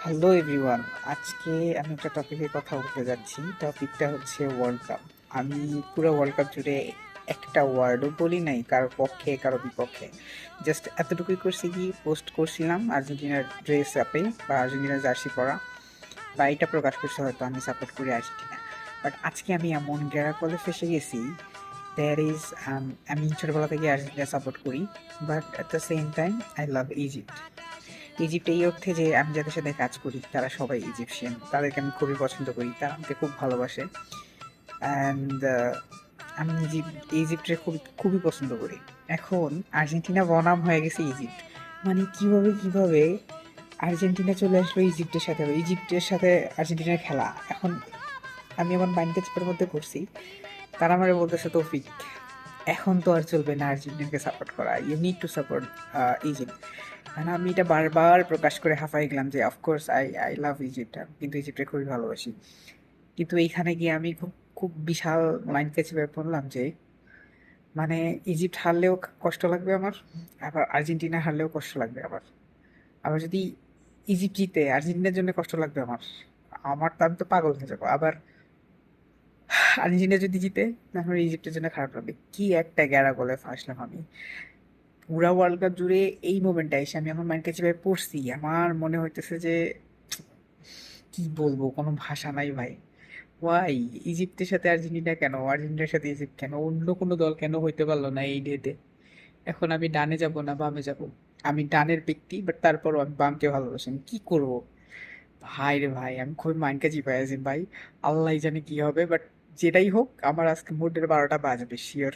Hello everyone. আজকে আমি একটা টপিকে কথা বলতে যাচ্ছি। টপিকটা হচ্ছে ওয়ার্ল্ড কাপ। আমি পুরো ওয়ার্ল্ড কাপ জুড়ে একটা ওয়ার্ডও বলি নাই কারো পক্ষে কারো বিপক্ষে। জাস্ট এতটুকুই করছি কি পোস্ট করছিলাম আর্জেন্টিনার ড্রেস আপে বা আর্জেন্টিনার জার্সি পরা, বা এটা প্রকাশ করছে হয়তো আমি সাপোর্ট করি আর্জেন্টিনা। বাট আজকে আমি এমন গ্যারাকলে ফেসে গেছি। দ্যার ইজ আমি ছোটবেলা থেকে আর্জেন্টিনা সাপোর্ট করি, but at the same time I love Egypt. Egypt এই অর্থে যে আমি যাদের সাথে কাজ করি তারা সবাই ইজিপশিয়ান, তাদেরকে আমি খুবই পছন্দ করি, তারা আমাকে খুব ভালোবাসে। অ্যান্ড আমি ইজিপ্টের খুবই খুবই পছন্দ করি। এখন আর্জেন্টিনা বনাম হয়ে গেছে ইজিপ্ট। মানে কিভাবে আর্জেন্টিনা চলে আসলো ইজিপ্টের সাথে, ইজিপ্টের সাথে আর্জেন্টিনার খেলা। এখন আমি আমার মাইন্ডকে চিপের মধ্যে পড়ছি, তারা আমারে বলতেছে তৌফিক, এখন তো আর চলবে না আর্জেন্টিনাকে সাপোর্ট করা, you need to support Egypt. মানে আমি এটা বারবার প্রকাশ করে হাঁপাই গেলাম যে of course I I love Egypt, কিন্তু ইজিপ্টে খুবই ভালোবাসি। কিন্তু এইখানে গিয়ে আমি খুব খুব বিশাল মাইন্ড ক্যাচ হয়ে পড়লাম যে মানে ইজিপ্ট হারলেও কষ্ট লাগবে আমার, আবার আর্জেন্টিনা হারলেও কষ্ট লাগবে আমার। আবার যদি ইজিপ্ট জিতে আর্জেন্টিনার জন্য কষ্ট লাগবে আমার। আমার তো, আমি তো পাগল হয়ে যাবো। আবার আর্জেন্টিনা যদি জিতে তাহলে ইজিপ্টের জন্য খারাপ লাগবে। কি একটা গ্যারা বলে ফাঁসলাম আমি। পুরা ওয়ার্ল্ড কাপ জুড়ে এই মোমেন্টটা এসে আমি আমার মাইন্ডকে যেভাবে পড়ছি, আমার মনে হইতেছে যে কি বলবো, কোনো ভাষা নাই ভাই। ওয়াই ইজিপ্টের সাথে আর্জেন্টিনা কেন, আর্জেন্টিনার সাথে ইজিপ্ট কেন, অন্য কোনো দল কেন হইতে পারলো না এই ডেতে? এখন আমি ডানে যাব না বামে যাব? আমি ডানের ব্যক্তি, বাট তারপরও আমি বামকে ভালোবাসি। আমি কি করব ভাই রে ভাই, আমি খুবই মাইন্ডকে চিপাই আছি ভাই। আল্লাহ জানে কি হবে, বাট যেটাই হোক আমার আজকে মোটের 12টা বাজবে শিওর।